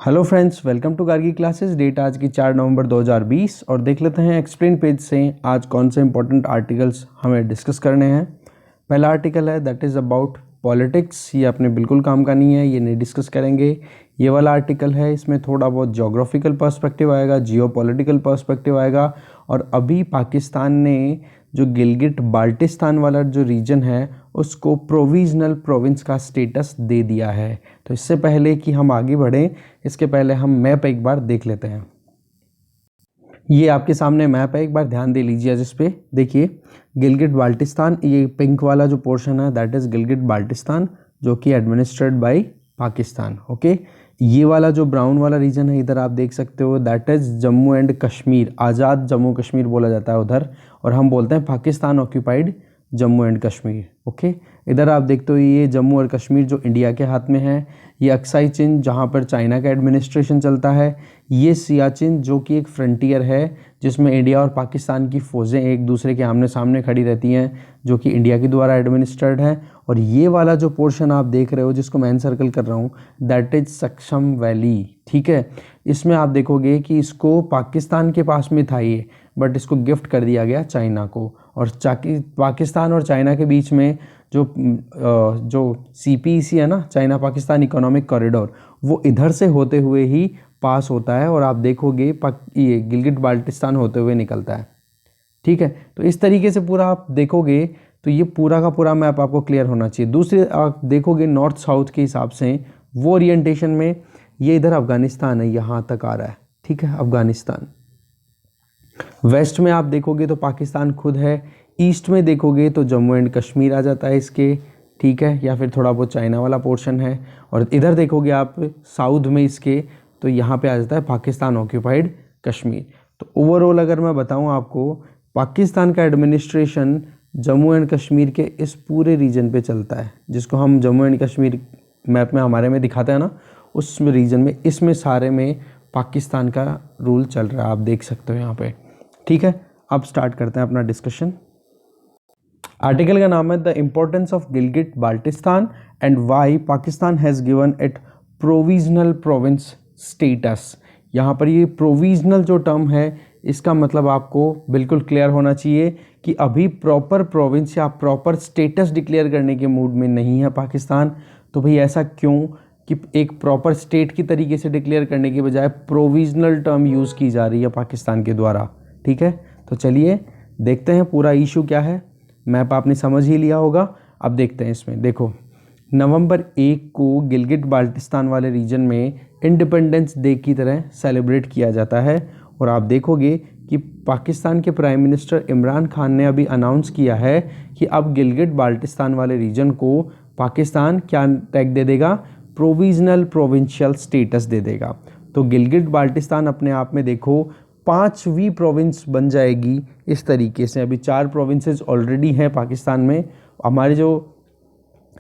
Hello friends, welcome to Gargi classes. Date आज की 4 नवंबर 2020 और देख लेते हैं एक्सप्लेन पेज से आज कौन से इंपॉर्टेंट आर्टिकल्स हमें डिस्कस करने हैं। पहला आर्टिकल है दैट इज़ अबाउट पॉलिटिक्स। ये अपने बिल्कुल काम का नहीं है, ये नहीं डिस्कस करेंगे। ये वाला आर्टिकल है, इसमें थोड़ा बहुत ज्योग्राफिकल पर्सपेक्टिव आएगा, जियो पॉलिटिकल पर्सपेक्टिव आएगा। और अभी पाकिस्तान ने जो गिलगिट बाल्टिस्तान वाला जो रीजन है उसको प्रोविजनल प्रोविंस का स्टेटस दे दिया है। तो इससे पहले कि हम आगे बढ़ें, इसके पहले हम मैप एक बार देख लेते हैं। ये आपके सामने मैप है, एक बार ध्यान दे लीजिए जिस पे देखिए गिलगिट बाल्टिस्तान, ये पिंक वाला जो पोर्शन है दैट इज़ गिलगिट बाल्टिस्तान जो कि एडमिनिस्ट्रेड बाय पाकिस्तान। ओके, ये वाला जो ब्राउन वाला रीजन है इधर आप देख सकते हो that is Jammu and Kashmir, Azad Jammu Kashmir बोला जाता है उधर, और हम बोलते हैं Pakistan occupied Jammu and Kashmir. Okay, इधर आप देखते हो ये जम्मू और कश्मीर जो इंडिया के हाथ में है, ये अक्साई चिन जहाँ पर चाइना का एडमिनिस्ट्रेशन चलता है, ये सियाचिन जो कि एक फ्रंटियर है जिसमें इंडिया और पाकिस्तान की फ़ौजें एक दूसरे के आमने सामने खड़ी रहती हैं, जो कि इंडिया के द्वारा एडमिनिस्ट्रेड है। और ये वाला जो पोर्शन आप देख रहे हो जिसको मैं सर्कल कर रहा हूँ दैट इज़ सक्सम वैली। ठीक है, इसमें आप देखोगे कि इसको पाकिस्तान के पास में था ये, बट इसको गिफ्ट कर दिया गया चाइना को। और पाकिस्तान और चाइना के बीच में जो CPEC है ना, चाइना पाकिस्तान इकोनॉमिक कॉरिडोर, वो इधर से होते हुए ही पास होता है और आप देखोगे ये गिलगिट बाल्टिस्तान होते हुए निकलता है। ठीक है, तो इस तरीके से पूरा आप देखोगे तो ये पूरा का पूरा मैप आपको क्लियर होना चाहिए। दूसरे आप देखोगे नॉर्थ साउथ के हिसाब से वो ओरिएंटेशन में ये इधर अफगानिस्तान है, यहाँ तक आ रहा है। ठीक है, अफगानिस्तान। वेस्ट में आप देखोगे तो पाकिस्तान खुद है, ईस्ट में देखोगे तो जम्मू एंड कश्मीर आ जाता है इसके। ठीक है, या फिर थोड़ा बहुत चाइना वाला पोर्शन है। और इधर देखोगे आप साउथ में इसके तो यहाँ पे आ जाता है पाकिस्तान ऑक्यूपाइड कश्मीर। तो ओवरऑल अगर मैं बताऊँ आपको, पाकिस्तान का एडमिनिस्ट्रेशन जम्मू एंड कश्मीर के इस पूरे रीजन पे चलता है, जिसको हम जम्मू एंड कश्मीर मैप में हमारे में दिखाते हैं ना, उस रीजन में इसमें सारे में पाकिस्तान का रूल चल रहा है, आप देख सकते हो यहाँ पे। ठीक है, अब स्टार्ट करते हैं अपना डिस्कशन। आर्टिकल का नाम है the importance of Gilgit Baltistan and why Pakistan has given it provisional province status. यहाँ पर ये प्रोविजनल जो टर्म है इसका मतलब आपको बिल्कुल क्लियर होना चाहिए कि अभी प्रॉपर प्रोविंस या प्रॉपर स्टेटस डिक्लेयर करने के मूड में नहीं है पाकिस्तान। तो भाई ऐसा क्यों कि एक प्रॉपर स्टेट की तरीके से डिक्लेयर करने के बजाय प्रोविजनल टर्म यूज़ की जा रही है पाकिस्तान के द्वारा। ठीक है, तो चलिए देखते हैं पूरा इशू क्या है। मैप आपने समझ ही लिया होगा, अब देखते हैं इसमें। देखो, नवंबर 1 को गिलगिट बाल्टिस्तान वाले रीजन में इंडिपेंडेंस डे की तरह सेलिब्रेट किया जाता है। और आप देखोगे कि पाकिस्तान के प्राइम मिनिस्टर इमरान खान ने अभी अनाउंस किया है कि अब गिलगिट बाल्टिस्तान वाले रीजन को पाकिस्तान क्या टैग दे देगा, प्रोविजनल प्रोविंशियल स्टेटस दे देगा। तो गिलगिट बाल्टिस्तान अपने आप में देखो 5वीं प्रोविंस बन जाएगी इस तरीके से। अभी 4 प्रोविंसेस ऑलरेडी हैं पाकिस्तान में, हमारे जो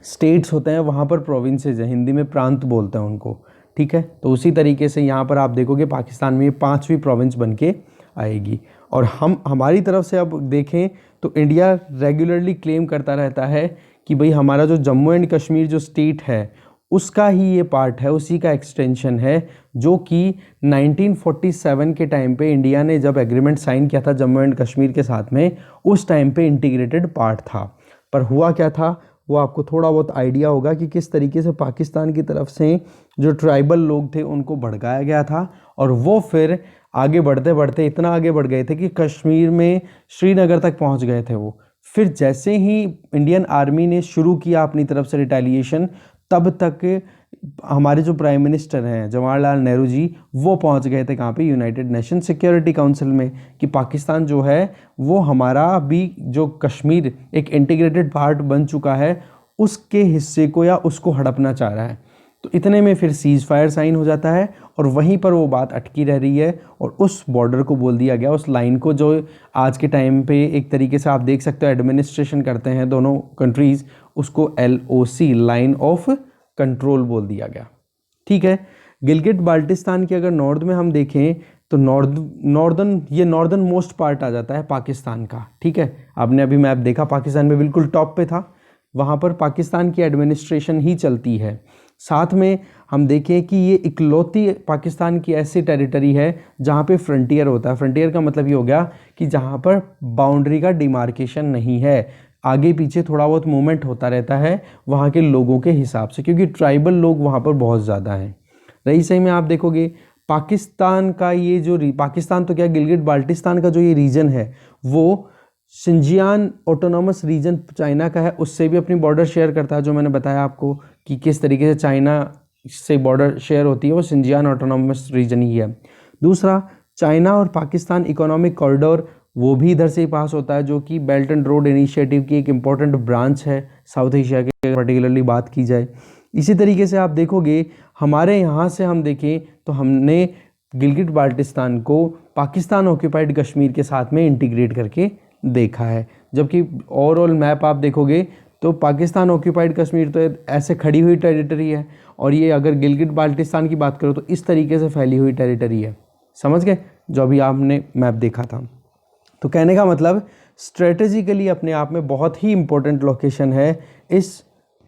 स्टेट्स होते हैं वहाँ पर प्रोविंसेस हैं, हिंदी में प्रांत बोलते हैं उनको। ठीक है, तो उसी तरीके से यहाँ पर आप देखोगे पाकिस्तान में 5वीं प्रोविंस बन के आएगी। और हम हमारी तरफ से अब देखें तो इंडिया रेगुलरली क्लेम करता रहता है कि भाई हमारा जो जम्मू एंड कश्मीर जो स्टेट है उसका ही ये पार्ट है, उसी का एक्सटेंशन है, जो कि 1947 के टाइम पे इंडिया ने जब एग्रीमेंट साइन किया था जम्मू एंड कश्मीर के साथ में, उस टाइम पे इंटीग्रेटेड पार्ट था। पर हुआ क्या था वो आपको थोड़ा बहुत आइडिया होगा कि किस तरीके से पाकिस्तान की तरफ से जो ट्राइबल लोग थे उनको भड़काया गया था, और वो फिर आगे बढ़ते बढ़ते इतना आगे बढ़ गए थे कि कश्मीर में श्रीनगर तक पहुंच गए थे वो। फिर जैसे ही इंडियन आर्मी ने शुरू किया अपनी तरफ से रिटेलिएशन, तब तक हमारे जो प्राइम मिनिस्टर हैं जवाहरलाल नेहरू जी, वो पहुंच गए थे कहाँ पे, यूनाइटेड नेशन सिक्योरिटी काउंसिल में, कि पाकिस्तान जो है वो हमारा भी जो कश्मीर एक इंटीग्रेटेड पार्ट बन चुका है उसके हिस्से को या उसको हड़पना चाह रहा है। तो इतने में फिर सीज़ फायर साइन हो जाता है और वहीं पर वो बात अटकी रह रही है, और उस बॉर्डर को बोल दिया गया, उस लाइन को जो आज के टाइम पे एक तरीके से आप देख सकते हो एडमिनिस्ट्रेशन करते हैं दोनों कंट्रीज़, उसको LOC लाइन ऑफ कंट्रोल बोल दिया गया। ठीक है, गिलगिट बाल्टिस्तान के अगर नॉर्थ में हम देखें तो नॉर्दर्न मोस्ट पार्ट आ जाता है पाकिस्तान का। ठीक है, आपने अभी मैप देखा पाकिस्तान में बिल्कुल टॉप पे था, वहाँ पर पाकिस्तान की एडमिनिस्ट्रेशन ही चलती है। साथ में हम देखें कि ये इकलौती पाकिस्तान की ऐसी टेरिटरी है जहाँ पे फ्रंटियर होता है। फ्रंटियर का मतलब ये हो गया कि जहाँ पर बाउंड्री का डिमार्केशन नहीं है, आगे पीछे थोड़ा बहुत मूवमेंट होता रहता है वहाँ के लोगों के हिसाब से, क्योंकि ट्राइबल लोग वहाँ पर बहुत ज़्यादा हैं। रही सही में आप देखोगे पाकिस्तान का ये जो पाकिस्तान तो क्या, गिलगिट बाल्टिस्तान का जो ये रीजन है वो शिनजियान ऑटोनॉमस रीजन चाइना का है, उससे भी अपनी बॉर्डर शेयर करता है। जो मैंने बताया आपको कि किस तरीके से चाइना से बॉर्डर शेयर होती है, वो शिनजियान ऑटोनॉमस रीजन ही है। दूसरा, चाइना और पाकिस्तान इकोनॉमिक कॉरिडोर, वो भी इधर से ही पास होता है, जो कि बेल्ट एंड रोड इनिशिएटिव की एक इम्पॉर्टेंट ब्रांच है साउथ एशिया के, पर्टिकुलरली बात की जाए। इसी तरीके से आप देखोगे हमारे यहाँ से हम देखें तो हमने गिलगिट बाल्टिस्तान को पाकिस्तान ऑक्यूपाइड कश्मीर के साथ में इंटीग्रेट करके देखा है, जबकि ओवरऑल मैप आप देखोगे तो पाकिस्तान ऑक्यूपाइड कश्मीर तो ऐसे खड़ी हुई टेरिटरी है, और ये अगर गिलगिट बाल्टिस्तान की बात करो तो इस तरीके से फैली हुई टेरिटरी है। समझ गए जो अभी आपने मैप देखा था। तो कहने का मतलब स्ट्रेटेजिकली अपने आप में बहुत ही इम्पोर्टेंट लोकेशन है इस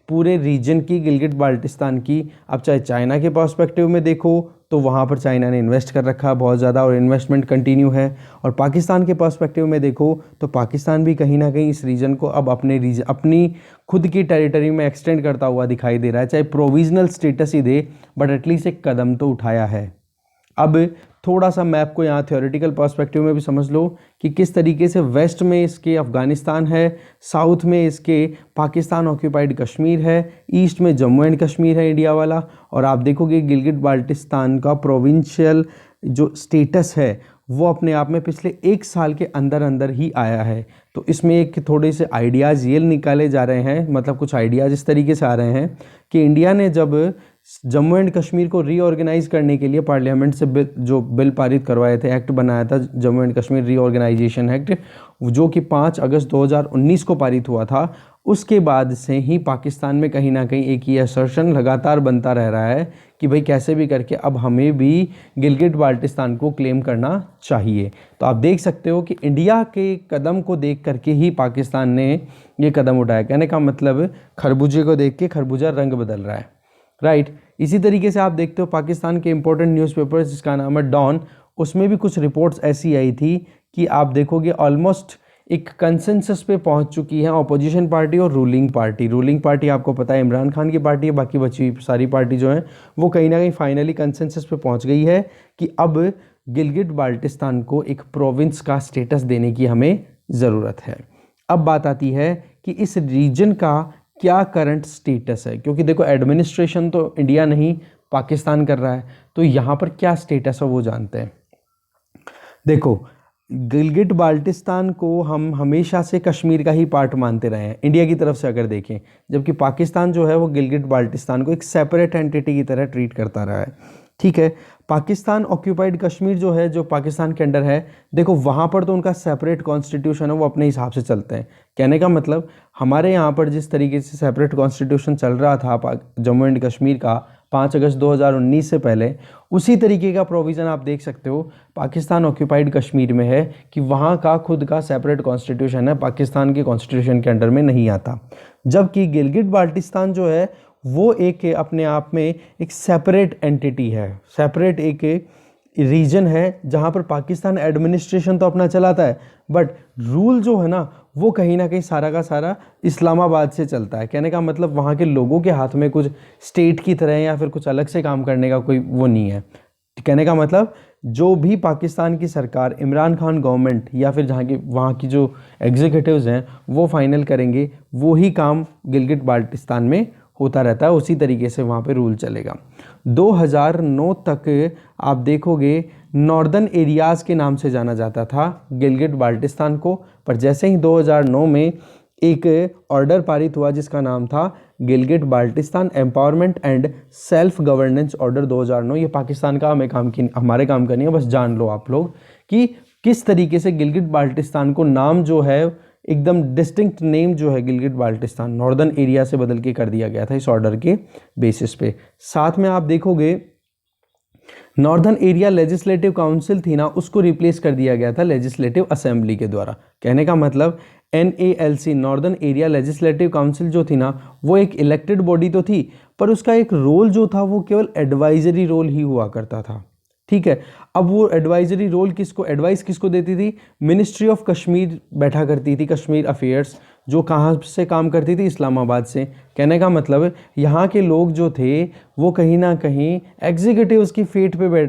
पूरे रीजन की, गिलगिट बाल्टिस्तान की। अब चाहे चाइना के पर्सपेक्टिव में देखो तो वहाँ पर चाइना ने इन्वेस्ट कर रखा है बहुत ज़्यादा और इन्वेस्टमेंट कंटिन्यू है, और पाकिस्तान के पर्सपेक्टिव में देखो तो पाकिस्तान भी कहीं ना कहीं इस रीजन को अब अपनी खुद की टेरिटरी में एक्सटेंड करता हुआ दिखाई दे रहा है। चाहे provisional status he they, but at least एक कदम तो उठाया है। अब थोड़ा सा मैप को यहाँ थ्योरेटिकल पर्सपेक्टिव में भी समझ लो कि किस तरीके से वेस्ट में इसके अफ़गानिस्तान है, साउथ में इसके पाकिस्तान ऑक्यूपाइड कश्मीर है, ईस्ट में जम्मू एंड कश्मीर है इंडिया वाला, और आप देखोगे गिलगिट बाल्टिस्तान का प्रोविंशियल जो स्टेटस है वो अपने आप में पिछले 1 साल के अंदर अंदर ही आया है। तो इसमें एक थोड़े से आइडियाज़ ये निकाले जा रहे हैं, मतलब कुछ आइडियाज़ इस तरीके से आ रहे हैं कि इंडिया ने जब जम्मू एंड कश्मीर को रीऑर्गेनाइज करने के लिए पार्लियामेंट से जो बिल पारित करवाए थे, एक्ट बनाया था Jammu and Kashmir reorganisation act, जो कि 5 अगस्त 2019 को पारित हुआ था, उसके बाद से ही पाकिस्तान में कहीं ना कहीं एक ये असर्शन लगातार बनता रह रहा है कि भाई कैसे भी करके अब हमें भी गिलगिट बाल्टिस्तान को क्लेम करना चाहिए। तो आप देख सकते हो कि इंडिया के कदम को देख करके ही पाकिस्तान ने ये कदम उठाया। कहने का मतलब खरबूजे को देख के खरबूजा रंग बदल रहा है, राइट। इसी तरीके से आप देखते हो पाकिस्तान के इंपॉर्टेंट न्यूज़पेपर्स जिसका नाम है डॉन, उसमें भी कुछ रिपोर्ट्स ऐसी आई थी कि आप देखोगे ऑलमोस्ट एक कंसेंसस पे पहुंच चुकी है अपोजिशन पार्टी और रूलिंग पार्टी। रूलिंग पार्टी आपको पता है इमरान खान की पार्टी है, बाकी बची सारी पार्टी जो है वो कहीं ना कहीं फाइनली कंसेंसस पे पहुंच गई है कि अब गिलगिट बाल्टिस्तान को एक प्रोविंस का स्टेटस देने की हमें ज़रूरत है। अब बात आती है कि इस रीजन का क्या करंट स्टेटस है, क्योंकि देखो एडमिनिस्ट्रेशन तो इंडिया नहीं पाकिस्तान कर रहा है, तो यहाँ पर क्या स्टेटस है वो जानते हैं। देखो गिलगिट बाल्टिस्तान को हम हमेशा से कश्मीर का ही पार्ट मानते रहे हैं इंडिया की तरफ से अगर देखें, जबकि पाकिस्तान जो है वो गिलगिट बाल्टिस्तान को एक सेपरेट एंटिटी की तरह ट्रीट करता रहा है। ठीक है, पाकिस्तान ऑक्यूपाइड कश्मीर जो है, जो पाकिस्तान के अंडर है, देखो वहाँ पर तो उनका सेपरेट कॉन्स्टिट्यूशन है, वो अपने हिसाब से चलते हैं। कहने का मतलब हमारे यहाँ पर जिस तरीके से सेपरेट कॉन्स्टिट्यूशन चल रहा था जम्मू एंड कश्मीर का 5 अगस्त 2019 से पहले, उसी तरीके का प्रोविज़न आप देख सकते हो पाकिस्तान ऑक्यूपाइड कश्मीर में है कि वहाँ का खुद का सेपरेट कॉन्स्टिट्यूशन है, पाकिस्तान के कॉन्स्टिट्यूशन के अंडर में नहीं आता। जबकि गिलगिट बाल्टिस्तान जो है वो एक अपने आप में एक सेपरेट एंटिटी है, सेपरेट एक रीजन है जहाँ पर पाकिस्तान एडमिनिस्ट्रेशन तो अपना चलाता है, बट रूल जो है ना वो कहीं ना कहीं सारा का सारा इस्लामाबाद से चलता है। कहने का मतलब वहाँ के लोगों के हाथ में कुछ स्टेट की तरह या फिर कुछ अलग से काम करने का कोई वो नहीं है। कहने का मतलब जो भी पाकिस्तान की सरकार, इमरान खान गवर्नमेंट या फिर जहाँ की वहाँ की जो एग्जीक्यूटिव्स हैं वो फाइनल करेंगे, वो ही काम गिलगिट बाल्टिस्तान में होता रहता है, उसी तरीके से वहाँ पे रूल चलेगा। 2009 तक आप देखोगे नॉर्दर्न एरियाज़ के नाम से जाना जाता था गिलगिट बाल्टिस्तान को, पर जैसे ही 2009 में एक ऑर्डर पारित हुआ जिसका नाम था Gilgit Baltistan empowerment and self governance order 2009, ये पाकिस्तान का हमारे काम का नहीं है, बस जान लो आप लोग कि किस तरीके से गिलगिट बाल्टिस्तान को नाम जो है एकदम डिस्टिंक्ट नेम जो है गिलगिट बाल्टिस्तान नॉर्दर्न एरिया से बदल के कर दिया गया था इस ऑर्डर के बेसिस पे। साथ में आप देखोगे नॉर्दर्न एरिया लेजिस्लेटिव काउंसिल थी ना, उसको रिप्लेस कर दिया गया था लेजिस्लेटिव असेंबली के द्वारा। कहने का मतलब NALC northern area legislative council जो थी ना, वो एक इलेक्टेड बॉडी तो थी, पर उसका एक रोल जो था वो केवल एडवाइजरी रोल ही हुआ करता था। ठीक है, अब वो एडवाइजरी रोल किसको, एडवाइस किसको देती थी? मिनिस्ट्री ऑफ कश्मीर बैठा करती थी, कश्मीर अफेयर्स, जो कहाँ से काम करती थी? इस्लामाबाद से। कहने का मतलब यहाँ के लोग जो थे वो कहीं ना कहीं एग्जीक्यूटिव्स की फेट पे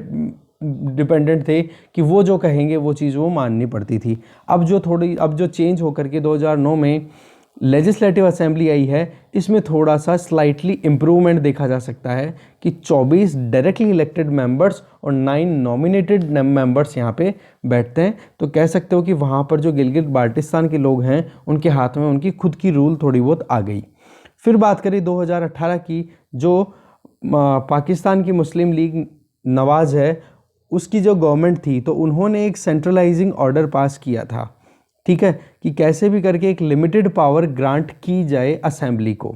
डिपेंडेंट थे कि वो जो कहेंगे वो चीज़ वो माननी पड़ती थी। अब जो चेंज होकर के 2009 में लेजिस्लेटिव असेंबली आई है, इसमें थोड़ा सा स्लाइटली इम्प्रूवमेंट देखा जा सकता है कि 24 डायरेक्टली इलेक्टेड मेंबर्स और 9 नॉमिनेटेड मेंबर्स यहाँ पे बैठते हैं। तो कह सकते हो कि वहाँ पर जो गिलगित बाल्टिस्तान के लोग हैं उनके हाथ में उनकी खुद की रूल थोड़ी बहुत आ गई। फिर बात करें 2018 की, जो पाकिस्तान की मुस्लिम लीग नवाज़ है उसकी जो गवर्नमेंट थी, तो उन्होंने एक सेंट्रलाइजिंग ऑर्डर पास किया था। ठीक है, कि कैसे भी करके एक लिमिटेड पावर ग्रांट की जाए असेंबली को।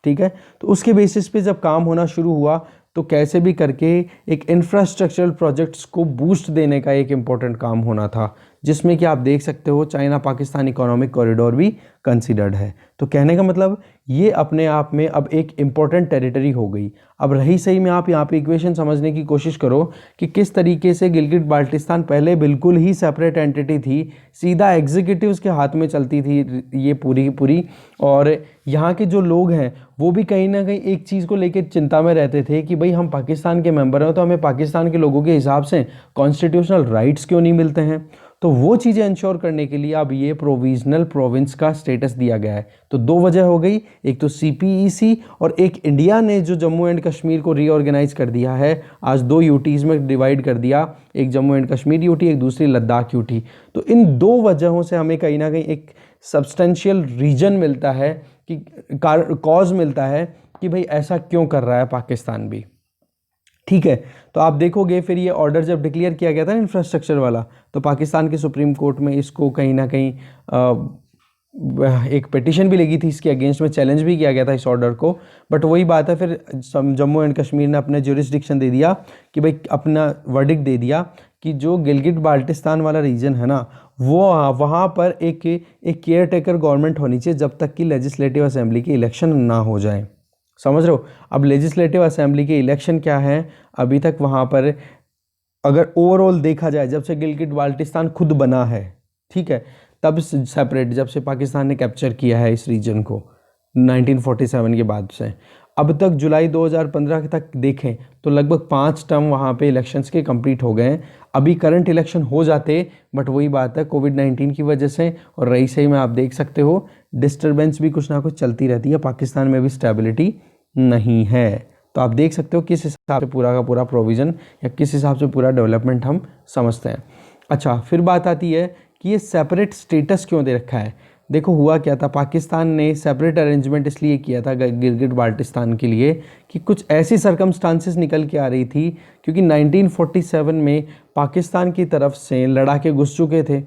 ठीक है, तो उसके बेसिस पे जब काम होना शुरू हुआ तो कैसे भी करके एक इंफ्रास्ट्रक्चरल प्रोजेक्ट्स को बूस्ट देने का एक इम्पॉर्टेंट काम होना था, जिसमें कि आप देख सकते हो चाइना पाकिस्तान इकोनॉमिक कॉरिडोर भी कंसीडर्ड है। तो कहने का मतलब ये अपने आप में अब एक इम्पॉर्टेंट टेरिटरी हो गई। अब रही सही में आप यहाँ पे इक्वेशन समझने की कोशिश करो कि किस तरीके से गिलगित बाल्टिस्तान पहले बिल्कुल ही सेपरेट एंटिटी थी, सीधा एग्जीक्यूटिव्स के हाथ में चलती थी ये पूरी, और यहाँ के जो लोग हैं वो भी कहीं ना कहीं एक चीज़ को लेकर चिंता में रहते थे कि भाई हम पाकिस्तान के मेंबर हैं तो हमें पाकिस्तान के लोगों के हिसाब से कॉन्स्टिट्यूशनल राइट्स क्यों नहीं मिलते हैं। तो वो चीज़ें इंश्योर करने के लिए अब ये प्रोविजनल प्रोविंस का स्टेटस दिया गया है। तो दो वजह हो गई, एक तो CPEC और एक इंडिया ने जो जम्मू एंड कश्मीर को रीऑर्गेनाइज कर दिया है, आज 2 यूटीज़ में डिवाइड कर दिया, एक जम्मू एंड कश्मीर यूटी, एक दूसरी लद्दाख यूटी। तो इन 2 वजहों से हमें कहीं ना कहीं एक सब्सटेंशियल रीजन मिलता है कि कॉज मिलता है कि भाई ऐसा क्यों कर रहा है पाकिस्तान भी। ठीक है, तो आप देखोगे फिर ये ऑर्डर जब डिक्लेयर किया गया था इंफ्रास्ट्रक्चर वाला, तो पाकिस्तान के सुप्रीम कोर्ट में इसको कहीं ना कहीं एक पिटीशन भी लगी थी, इसके अगेंस्ट में चैलेंज भी किया गया था इस ऑर्डर को। बट वही बात है, फिर जम्मू एंड कश्मीर ने अपने ज्यूरिसडिक्शन दे दिया कि भाई अपना वर्डिक्ट दे दिया कि जो गिलगित बाल्टिस्तान वाला रीजन है ना, वो वहाँ पर एक केयर टेकर गवर्नमेंट होनी चाहिए जब तक कि लेजिस्लेटिव असेंबली की इलेक्शन ना हो जाए। समझ रहे हो? अब लेजिस्लेटिव असेंबली के इलेक्शन क्या है, अभी तक वहाँ पर अगर ओवरऑल देखा जाए जब से गिलगित बाल्टिस्तान खुद बना है, ठीक है, तब सेपरेट जब से पाकिस्तान ने कैप्चर किया है इस रीजन को 1947 के बाद से अब तक जुलाई 2015 तक देखें तो लगभग 5 टर्म वहाँ पे इलेक्शंस के कंप्लीट हो गए हैं। अभी करंट इलेक्शन हो जाते, बट वही बात है कोविड-19 की वजह से और रही सही में आप देख सकते हो डिस्टर्बेंस भी कुछ ना कुछ चलती रहती है, पाकिस्तान में भी स्टेबिलिटी नहीं है। तो आप देख सकते हो किस हिसाब से पूरा का पूरा प्रोविज़न या किस हिसाब से पूरा डेवलपमेंट हम समझते हैं। अच्छा, फिर बात आती है कि ये सेपरेट स्टेटस क्यों दे रखा है। देखो हुआ क्या था, पाकिस्तान ने सेपरेट अरेंजमेंट इसलिए किया था गिलगित बाल्टिस्तान के लिए कि कुछ ऐसी सरकमस्टांसेस निकल के आ रही थी, क्योंकि 1947 में पाकिस्तान की तरफ से लड़ाके घुस चुके थे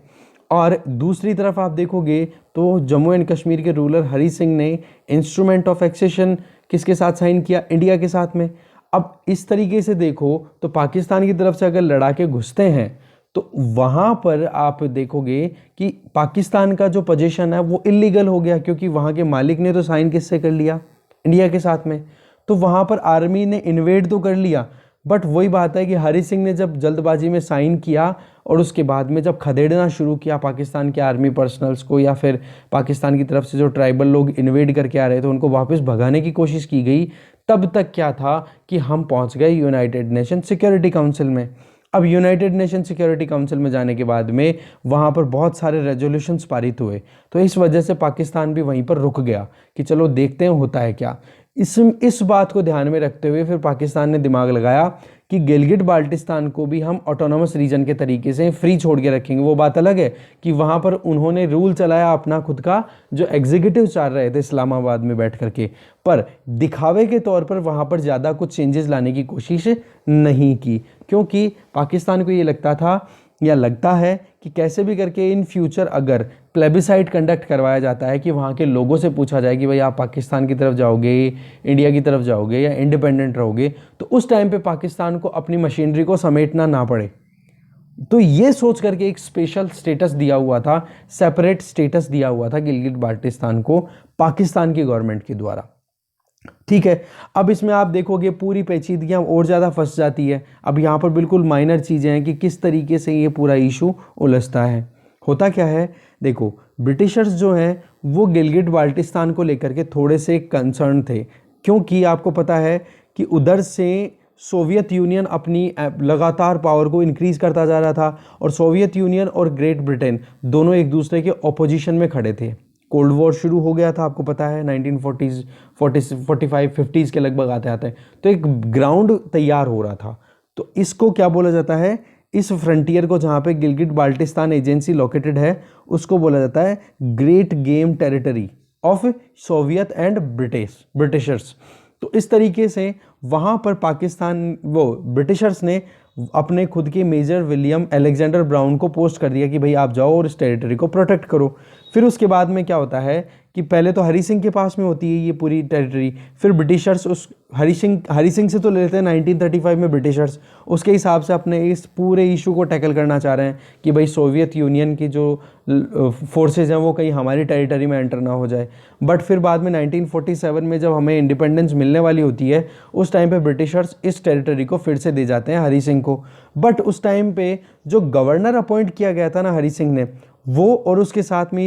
और दूसरी तरफ आप देखोगे तो जम्मू एंड कश्मीर के रूलर हरी सिंह ने इंस्ट्रूमेंट ऑफ एक्सेशन किसके साथ साइन किया, इंडिया के साथ में। अब इस तरीके से देखो तो पाकिस्तान की तरफ से अगर लड़ाके घुसते हैं तो वहाँ पर आप देखोगे कि पाकिस्तान का जो पोजीशन है वो इलीगल हो गया, क्योंकि वहाँ के मालिक ने तो साइन किससे कर लिया, इंडिया के साथ में। तो वहाँ पर आर्मी ने इन्वेड तो कर लिया, बट वही बात है कि हरी सिंह ने जब जल्दबाजी में साइन किया और उसके बाद में जब खदेड़ना शुरू किया पाकिस्तान के आर्मी पर्सनल्स को या फिर पाकिस्तान की तरफ से जो ट्राइबल लोग इन्वेड करके आ रहे थे उनको वापस भगाने की कोशिश की गई, तब तक क्या था कि हम पहुंच गए यूनाइटेड नेशन सिक्योरिटी काउंसिल में। अब यूनाइटेड नेशन सिक्योरिटी काउंसिल में जाने के बाद में वहाँ पर बहुत सारे रेजोल्यूशंस पारित हुए, तो इस वजह से पाकिस्तान भी वहीं पर रुक गया कि चलो देखते हैं होता है क्या। इस बात को ध्यान में रखते हुए फिर पाकिस्तान ने दिमाग लगाया कि गिलगित बाल्टिस्तान को भी हम ऑटोनोमस रीजन के तरीके से फ्री छोड़ के रखेंगे। वो बात अलग है कि वहाँ पर उन्होंने रूल चलाया अपना खुद का, जो एग्जीक्यूटिव चाह रहे थे इस्लामाबाद में बैठ करके, पर दिखावे के तौर पर वहाँ पर ज़्यादा कुछ चेंजेस लाने की कोशिश नहीं की, क्योंकि पाकिस्तान को ये लगता था या लगता है कि कैसे भी करके इन फ्यूचर अगर प्लेबिसाइट कंडक्ट करवाया जाता है कि वहाँ के लोगों से पूछा जाए कि भाई आप पाकिस्तान की तरफ जाओगे, इंडिया की तरफ जाओगे या इंडिपेंडेंट रहोगे, तो उस टाइम पे पाकिस्तान को अपनी मशीनरी को समेटना ना पड़े, तो ये सोच करके एक स्पेशल स्टेटस दिया हुआ था, सेपरेट स्टेटस दिया हुआ था गिलगित बाल्टिस्तान को पाकिस्तान की गवर्नमेंट के द्वारा। ठीक है, अब इसमें आप देखोगे पूरी पेचीदगियां और ज़्यादा फंस जाती है। अब यहाँ पर बिल्कुल माइनर चीज़ें हैं कि किस तरीके से ये पूरा इशू उलझता है। होता क्या है, देखो ब्रिटिशर्स जो हैं वो गिलगित बाल्टिस्तान को लेकर के थोड़े से कंसर्न थे, क्योंकि आपको पता है कि उधर से सोवियत यूनियन अपनी लगातार पावर को इंक्रीज़ करता जा रहा था और सोवियत यूनियन और ग्रेट ब्रिटेन दोनों एक दूसरे के ऑपोजिशन में खड़े थे। कोल्ड वॉर शुरू हो गया था, आपको पता है 1940s 45 50s के लगभग आते आते हैं, तो एक ग्राउंड तैयार हो रहा था। तो इसको क्या बोला जाता है, इस फ्रंटियर को जहाँ पे गिलगित बाल्टिस्तान एजेंसी लोकेटेड है उसको बोला जाता है great game territory of Soviet and Britishers. तो इस तरीके से वहाँ पर पाकिस्तान वो ब्रिटिशर्स ने अपने खुद के मेजर विलियम अलेक्जेंडर ब्राउन को पोस्ट कर दिया कि भाई आप जाओ और इस टेरिटरी को प्रोटेक्ट करो। फिर उसके बाद में क्या होता है कि पहले तो हरी सिंह के पास में होती है ये पूरी टेरिटरी, फिर ब्रिटिशर्स उस हरी सिंह से तो ले लेते हैं 1935 में ब्रिटिशर्स, उसके हिसाब से अपने इस पूरे इशू को टैकल करना चाह रहे हैं कि भाई सोवियत यूनियन की जो फोर्सेज हैं वो कहीं हमारी टेरिटरी में एंटर ना हो जाए। बट फिर बाद में 1947 में जब हमें इंडिपेंडेंस मिलने वाली होती है उस टाइम पे ब्रिटिशर्स इस टेरिटरी को फिर से दे जाते हैं हरी सिंह को। बट उस टाइम पे जो गवर्नर अपॉइंट किया गया था ना हरी सिंह ने, वो और उसके साथ में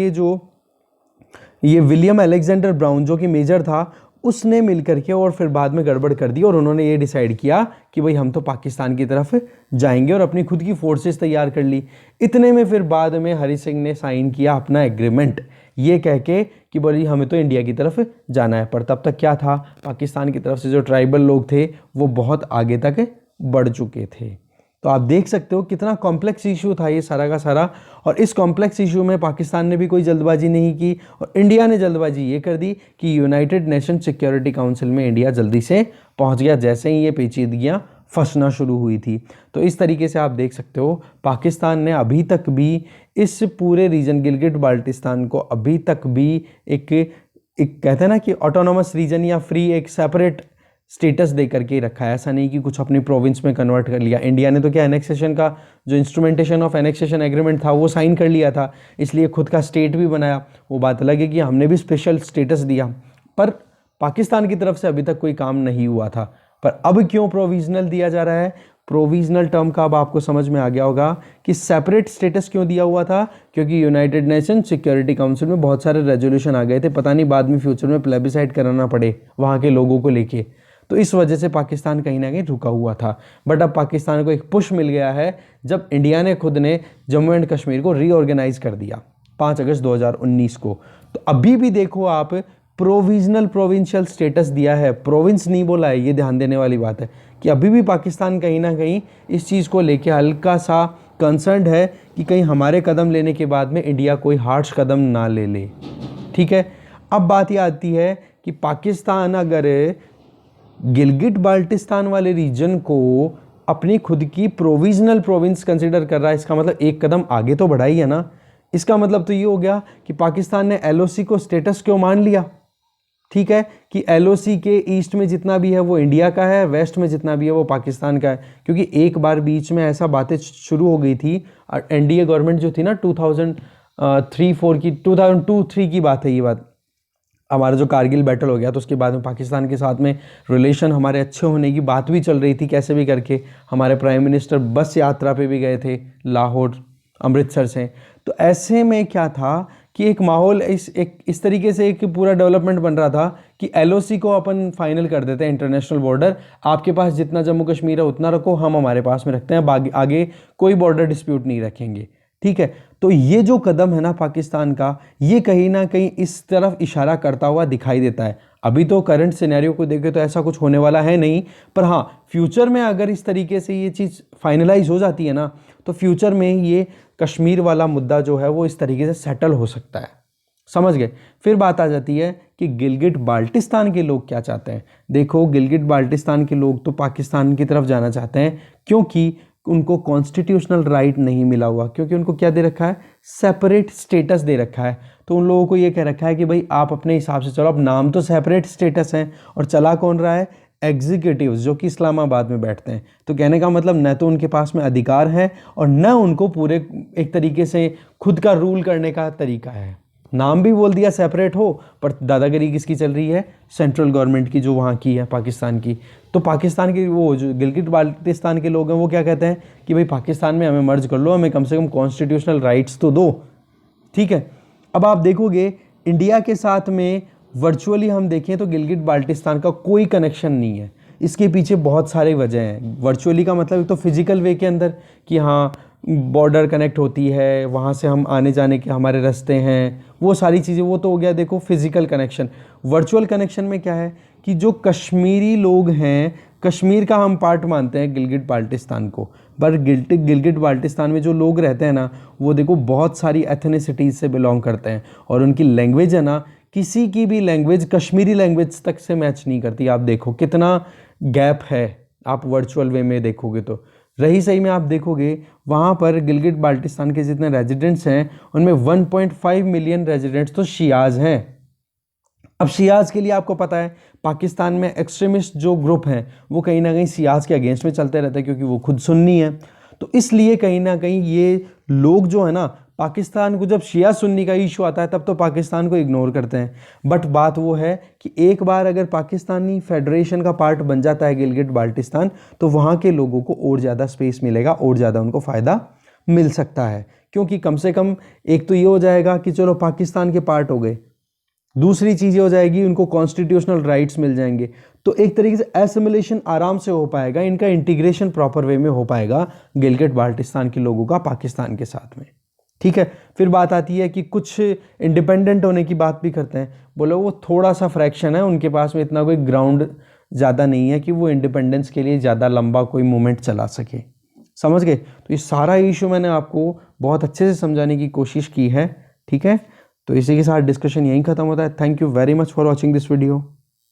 ये विलियम अलेक्जेंडर ब्राउन जो कि मेजर था, उसने मिलकर के और फिर बाद में गड़बड़ कर दी और उन्होंने ये डिसाइड किया कि भाई हम तो पाकिस्तान की तरफ जाएंगे और अपनी खुद की फोर्सेस तैयार कर ली। इतने में फिर बाद में हरी सिंह ने साइन किया अपना एग्रीमेंट, ये कह के कि बोली हमें तो इंडिया की तरफ जाना है। पर तब तक क्या था, पाकिस्तान की तरफ से जो ट्राइबल लोग थे वो बहुत आगे तक बढ़ चुके थे। तो आप देख सकते हो कितना कॉम्प्लेक्स इशू था ये सारा का सारा, और इस कॉम्प्लेक्स इशू में पाकिस्तान ने भी कोई जल्दबाजी नहीं की और इंडिया ने जल्दबाजी ये कर दी कि यूनाइटेड नेशन सिक्योरिटी काउंसिल में इंडिया जल्दी से पहुंच गया जैसे ही ये पेचीदगियां फंसना शुरू हुई थी। तो इस तरीके से आप देख सकते हो पाकिस्तान ने अभी तक भी इस पूरे रीजन गिलगित बाल्टिस्तान को अभी तक भी एक कहते हैं ना कि ऑटोनोमस रीजन या फ्री एक सेपरेट स्टेटस दे करके रखा है। ऐसा नहीं कि कुछ अपनी प्रोविंस में कन्वर्ट कर लिया। इंडिया ने तो क्या एनेक्सेशन का जो इंस्ट्रूमेंटेशन ऑफ एनेक्सेशन एग्रीमेंट था वो साइन कर लिया था, इसलिए खुद का स्टेट भी बनाया। वो बात अलग है कि हमने भी स्पेशल स्टेटस दिया, पर पाकिस्तान की तरफ से अभी तक कोई काम नहीं हुआ था। पर अब क्यों प्रोविजनल दिया जा रहा है, प्रोविजनल टर्म का अब आपको समझ में आ गया होगा कि सेपरेट स्टेटस क्यों दिया हुआ था, क्योंकि यूनाइटेड नेशन सिक्योरिटी काउंसिल में बहुत सारे रेजोल्यूशन आ गए थे, पता नहीं बाद में फ्यूचर में प्लेबिसाइड कराना पड़े वहाँ के लोगों को लेके। तो इस वजह से पाकिस्तान कहीं ना कहीं रुका हुआ था। बट अब पाकिस्तान को एक पुश मिल गया है जब इंडिया ने खुद ने जम्मू एंड कश्मीर को रीऑर्गेनाइज कर दिया 5 अगस्त 2019 को। तो अभी भी देखो आप प्रोविजनल प्रोविंशियल स्टेटस दिया है, प्रोविंस नहीं बोला है। ये ध्यान देने वाली बात है कि अभी भी पाकिस्तान कहीं ना कहीं इस चीज़ को लेके हल्का सा कंसर्न्ड है कि कहीं हमारे कदम लेने के बाद में इंडिया कोई हार्श कदम ना ले ले। ठीक है, अब बात ये आती है कि पाकिस्तान अगर गिलगित बाल्टिस्तान वाले रीजन को अपनी खुद की प्रोविजनल प्रोविंस कंसिडर कर रहा है, इसका मतलब एक कदम आगे तो बढ़ा ही है ना। इसका मतलब तो ये हो गया कि पाकिस्तान ने एलओसी को स्टेटस क्यों मान लिया। ठीक है, कि एलओसी के ईस्ट में जितना भी है वो इंडिया का है, वेस्ट में जितना भी है वो पाकिस्तान का है। क्योंकि एक बार बीच में ऐसा बातें शुरू हो गई थी, एनडीए गवर्नमेंट जो थी ना 2003-4 की 2002-3 की बात है ये बात, हमारा जो कारगिल बैटल हो गया तो उसके बाद में पाकिस्तान के साथ में रिलेशन हमारे अच्छे होने की बात भी चल रही थी कैसे भी करके। हमारे प्राइम मिनिस्टर बस यात्रा पे भी गए थे लाहौर अमृतसर से। तो ऐसे में क्या था कि एक माहौल इस तरीके से एक पूरा डेवलपमेंट बन रहा था कि एलओसी को अपन फाइनल कर देते हैं, इंटरनेशनल बॉर्डर आपके पास जितना जम्मू कश्मीर है उतना रखो, हम हमारे पास में रखते हैं, आगे कोई बॉर्डर डिस्प्यूट नहीं रखेंगे। ठीक है, तो ये जो कदम है ना पाकिस्तान का, ये कहीं ना कहीं इस तरफ इशारा करता हुआ दिखाई देता है। अभी तो करंट सिनेरियो को देखें तो ऐसा कुछ होने वाला है नहीं, पर हाँ फ्यूचर में अगर इस तरीके से ये चीज़ फाइनलाइज हो जाती है ना तो फ्यूचर में ये कश्मीर वाला मुद्दा जो है वो इस तरीके से सेटल हो सकता है। समझ गए। फिर बात आ जाती है कि गिलगित बाल्टिस्तान के लोग क्या चाहते हैं। देखो गिलगित बाल्टिस्तान के लोग तो पाकिस्तान की तरफ जाना चाहते हैं क्योंकि उनको कॉन्स्टिट्यूशनल राइट नहीं मिला हुआ, क्योंकि उनको क्या दे रखा है, सेपरेट स्टेटस दे रखा है। तो उन लोगों को ये कह रखा है कि भाई आप अपने हिसाब से चलो। अब नाम तो सेपरेट स्टेटस है और चला कौन रहा है, एग्जीक्यूटिव्स जो कि इस्लामाबाद में बैठते हैं। तो कहने का मतलब न तो उनके पास में अधिकार है और न उनको पूरे एक तरीके से खुद का रूल करने का तरीका है। नाम भी बोल दिया सेपरेट हो, पर दादागिरी किसकी चल रही है? सेंट्रल गवर्नमेंट की, जो वहाँ की है, पाकिस्तान की। तो पाकिस्तान के वो जो गिलगिट बाल्टिस्तान के लोग हैं वो क्या कहते हैं कि भाई पाकिस्तान में हमें मर्ज कर लो, हमें कम से कम कॉन्स्टिट्यूशनल राइट्स तो दो। ठीक है, अब आप देखोगे इंडिया के साथ में वर्चुअली हम देखें तो गिलगिट बाल्टिस्तान का कोई कनेक्शन नहीं है। इसके पीछे बहुत सारे वजह हैं। वर्चुअली का मतलब तो फिजिकल वे के अंदर कि हाँ बॉर्डर कनेक्ट होती है, वहाँ से हम आने जाने के हमारे रास्ते हैं, वो सारी चीज़ें, वो तो हो गया देखो फिजिकल कनेक्शन। वर्चुअल कनेक्शन में क्या है कि जो कश्मीरी लोग हैं, कश्मीर का हम पार्ट मानते हैं गिलगिट बाल्टिस्तान को, पर गिलगिट बाल्टिस्तान में जो लोग रहते हैं ना, वो देखो बहुत सारी एथनिसिटीज़ से बिलोंग करते हैं और उनकी लैंग्वेज है ना, किसी की भी लैंग्वेज कश्मीरी लैंग्वेज तक से मैच नहीं करती। आप देखो कितना गैप है, आप वर्चुअल वे में देखोगे तो। रही सही में आप देखोगे वहाँ पर गिलगिट बाल्टिस्तान के जितने रेजिडेंट्स हैं उनमें 1.5 मिलियन रेजिडेंट्स तो शियाज हैं। अब शियाज के लिए आपको पता है पाकिस्तान में एक्सट्रीमिस्ट जो ग्रुप हैं वो कहीं ना कहीं शियाज के अगेंस्ट में चलते रहते हैं, क्योंकि वो खुद सुन्नी है। तो इसलिए कहीं ना कहीं ये लोग जो है ना, पाकिस्तान को जब शिया सुन्नी का इशू आता है तब तो पाकिस्तान को इग्नोर करते हैं। बट बात वो है कि एक बार अगर पाकिस्तानी फेडरेशन का पार्ट बन जाता है गिलगिट बाल्टिस्तान, तो वहाँ के लोगों को और ज़्यादा स्पेस मिलेगा, और ज़्यादा उनको फ़ायदा मिल सकता है। क्योंकि कम से कम एक तो ये हो जाएगा कि चलो पाकिस्तान के पार्ट हो गए, दूसरी चीज़ हो जाएगी उनको कॉन्स्टिट्यूशनल राइट्स मिल जाएंगे। तो एक तरीके से एसिमिलेशन आराम से हो पाएगा, इनका इंटीग्रेशन प्रॉपर वे में हो पाएगा गिलगिट बाल्टिस्तान के लोगों का पाकिस्तान के साथ में। ठीक है, फिर बात आती है कि कुछ इंडिपेंडेंट होने की बात भी करते हैं। बोलो वो थोड़ा सा फ्रैक्शन है, उनके पास में इतना कोई ग्राउंड ज़्यादा नहीं है कि वो इंडिपेंडेंस के लिए ज़्यादा लंबा कोई मूवमेंट चला सके। समझ गए? तो ये सारा इशू मैंने आपको बहुत अच्छे से समझाने की कोशिश की है। ठीक है, तो इसी के साथ डिस्कशन यहीं ख़त्म होता है। Thank you very much for watching this video.